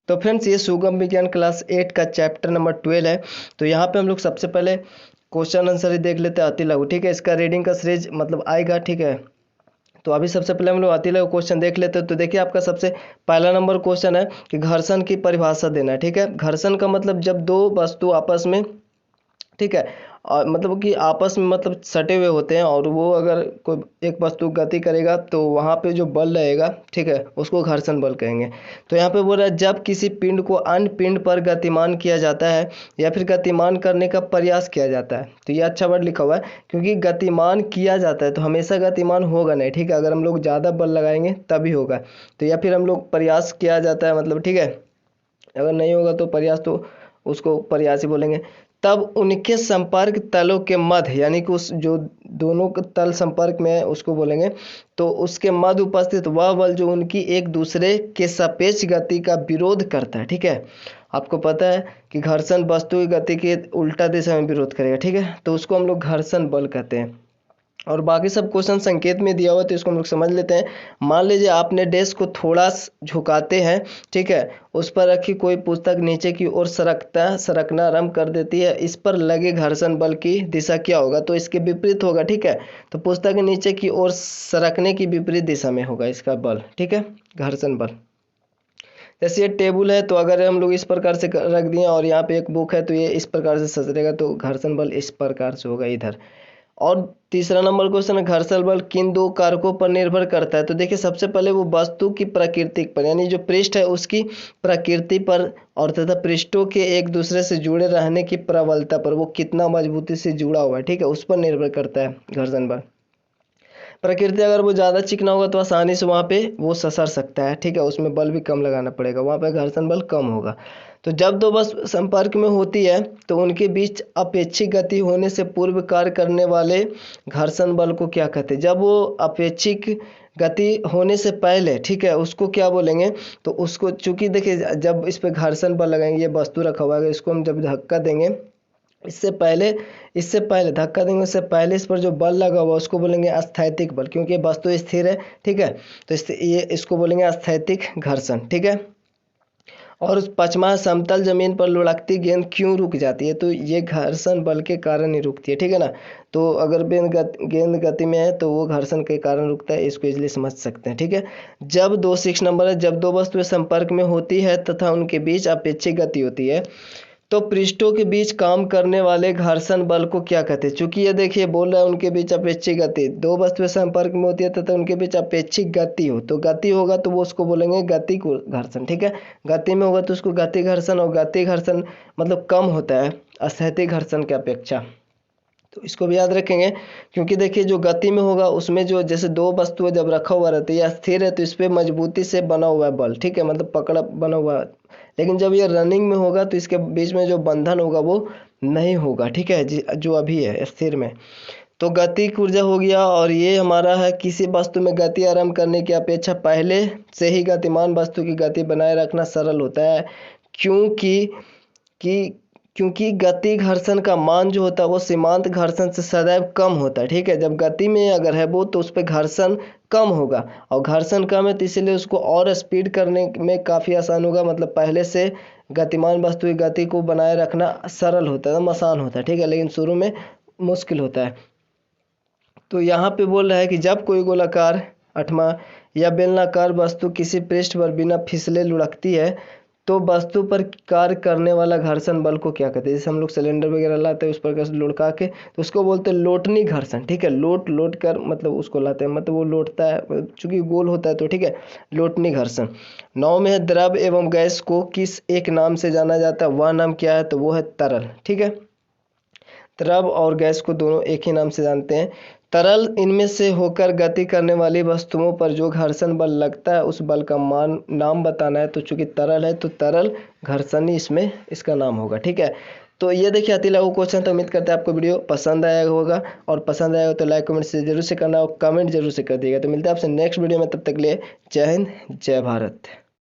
तो फ्रेंड्स ये सुगम विज्ञान क्लास 8 का चैप्टर नंबर 12 है। तो यहाँ पे हम लोग सबसे पहले क्वेश्चन आंसर ही देख लेते हैं अति लघु, ठीक है। इसका रीडिंग का सीरीज मतलब आएगा, ठीक है। तो अभी सबसे पहले हम लोग अति लघु क्वेश्चन देख लेते हैं। तो देखिए आपका सबसे पहला नंबर क्वेश्चन है कि घर्षण की परिभाषा देना है, ठीक है। घर्षण का मतलब जब दो वस्तु आपस में, ठीक है, और मतलब कि आपस में मतलब सटे हुए होते हैं और वो अगर कोई एक वस्तु गति करेगा तो वहाँ पे जो बल रहेगा, ठीक है, उसको घर्षण बल कहेंगे। तो यहाँ पे बोल रहा है जब किसी पिंड को अन्य पिंड पर गतिमान किया जाता है या फिर गतिमान करने का प्रयास किया जाता है। तो ये अच्छा वर्ड लिखा हुआ है क्योंकि गतिमान किया जाता है तो हमेशा गतिमान होगा नहीं, ठीक है। अगर हम लोग ज़्यादा बल लगाएंगे तभी होगा। तो या फिर हम लोग प्रयास किया जाता है मतलब, ठीक है, अगर नहीं होगा तो प्रयास, तो उसको प्रयास ही बोलेंगे। तब उनके संपर्क तलों के मध्य यानी कि उस जो दोनों के तल संपर्क में है उसको बोलेंगे। तो उसके मध्य उपस्थित वह बल जो उनकी एक दूसरे के सापेक्ष गति का विरोध करता है, ठीक है। आपको पता है कि घर्षण वस्तु की गति के उल्टा दिशा में विरोध करेगा, ठीक है। तो उसको हम लोग घर्षण बल कहते हैं। और बाकी सब क्वेश्चन संकेत में दिया हुआ तो इसको हम लोग समझ लेते हैं। मान लीजिए आपने डेस्क को थोड़ा झुकाते हैं, ठीक है, उस पर रखी कोई पुस्तक नीचे की ओर सरकना आरंभ कर देती है। इस पर लगे घर्षण बल की दिशा क्या होगा? तो इसके विपरीत होगा, ठीक है। तो पुस्तक नीचे की ओर सरकने की विपरीत दिशा में होगा इसका बल, ठीक है, घर्षण बल। जैसे ये टेबल है तो अगर हम लोग इस प्रकार से रख दिए और यहाँ पे एक बुक है तो ये इस प्रकार से ससरेगा तो घर्षण बल इस प्रकार से होगा इधर। और तीसरा नंबर क्वेश्चन है घर्षण बल किन दो कारकों पर निर्भर करता है? तो देखिए सबसे पहले वो वस्तु की प्रकृति पर यानी जो पृष्ठ है उसकी प्रकृति पर और तथा पृष्ठों के एक दूसरे से जुड़े रहने की प्रबलता पर, वो कितना मजबूती से जुड़ा हुआ है, ठीक है, उस पर निर्भर करता है घर्षण बल। प्रकृति अगर वो ज़्यादा चिकना होगा तो आसानी से वहाँ पे वो ससर सकता है, ठीक है, उसमें बल भी कम लगाना पड़ेगा, वहाँ पे घर्षण बल कम होगा। तो जब दो बस संपर्क में होती है तो उनके बीच अपेक्षिक गति होने से पूर्व कार्य करने वाले घर्षण बल को क्या कहते हैं? जब वो अपेक्षिक गति होने से पहले, ठीक है, उसको क्या बोलेंगे? तो उसको, चूंकि देखिए जब इस पर घर्षण बल लगाएंगे, ये वस्तु रखा हुआ है, इसको हम जब धक्का देंगे इससे पहले धक्का देंगे उससे पहले इस पर जो बल लगा हुआ उसको बोलेंगे अस्थैतिक बल, क्योंकि वस्तु स्थिर है, ठीक है। तो इसको बोलेंगे अस्थैतिक घर्षण, ठीक है। और उस पचमा समतल जमीन पर लुढ़कती गेंद क्यों रुक जाती है? तो ये घर्षण बल के कारण ही रुकती है, ठीक है ना। तो अगर गेंद गति में है तो वो घर्षण के कारण रुकता है, इसको इजली समझ सकते हैं, ठीक है। जब 6 नंबर है जब दो वस्तुएं संपर्क में होती है तथा उनके बीच अपेक्षिक गति होती है तो पृष्ठों के बीच काम करने वाले घर्षण बल को क्या कहते हैं? चूंकि ये देखिए बोल रहा है उनके बीच अपेक्षिक गति, दो वस्तुएं संपर्क में होती है तथा उनके बीच अपेक्षिक गति हो, तो गति होगा तो वो उसको बोलेंगे गति को घर्षण, ठीक है। गति में होगा तो उसको गति घर्षण, और गति घर्षण मतलब कम होता है अस्थैतिक घर्षण की अपेक्षा। तो इसको भी याद रखेंगे क्योंकि देखिए जो गति में होगा उसमें जो जैसे दो वस्तुएं जब रखा हुआ रहता है या स्थिर है तो इस पर मजबूती से बना हुआ है बल, ठीक है, मतलब पकड़ा बना हुआ है। लेकिन जब ये रनिंग में होगा तो इसके बीच में जो बंधन होगा वो नहीं होगा, ठीक है, जो अभी है स्थिर में। तो गति ऊर्जा हो गया। और ये हमारा है किसी वस्तु में गति आरंभ करने की अपेक्षा पहले से ही गतिमान वस्तु की गति बनाए रखना सरल होता है क्योंकि गति घर्षण का मान जो होता है वो सीमांत घर्षण से सदैव कम होता है, ठीक है। जब गति में अगर है वो तो उस पर घर्षण कम होगा और घर्षण कम है तो इसीलिए उसको और स्पीड करने में काफ़ी आसान होगा, मतलब पहले से गतिमान वस्तु की गति को बनाए रखना सरल होता है, आसान होता है, ठीक है, लेकिन शुरू में मुश्किल होता है। तो यहाँ पे बोल रहा है कि जब कोई गोलाकार, 8वां, या बेलनाकार वस्तु किसी पृष्ठ पर बिना फिसले लुढ़कती है तो वस्तु पर कार्य करने वाला घर्षण बल को क्या कहते हैं? जैसे हम लोग सिलेंडर वगैरह लाते हैं उस पर लुढ़का के तो उसको बोलते हैं लोटनी घर्षण, ठीक है। लोट कर मतलब उसको लाते हैं, मतलब वो लोटता है चूंकि गोल होता है तो, ठीक है, लोटनी घर्षण। 9 में है द्रव एवं गैस को किस एक नाम से जाना जाता है? वह नाम क्या है? तो वो है तरल, ठीक है। द्रव और गैस को दोनों एक ही नाम से जानते हैं। तरल इनमें से होकर गति करने वाली वस्तुओं पर जो घर्षण बल लगता है उस बल का नाम बताना है। तो चूंकि तरल है तो तरल घर्षण ही इसमें इसका नाम होगा, ठीक है। तो ये देखिए अति लघु क्वेश्चन। तो उम्मीद करते हैं आपको वीडियो पसंद आया होगा, और पसंद आया हो तो लाइक कमेंट से जरूर से करना और कमेंट जरूर से कर दिएगा। तो मिलते हैं आपसे नेक्स्ट वीडियो में, तब तक के लिए जय हिंद जय भारत।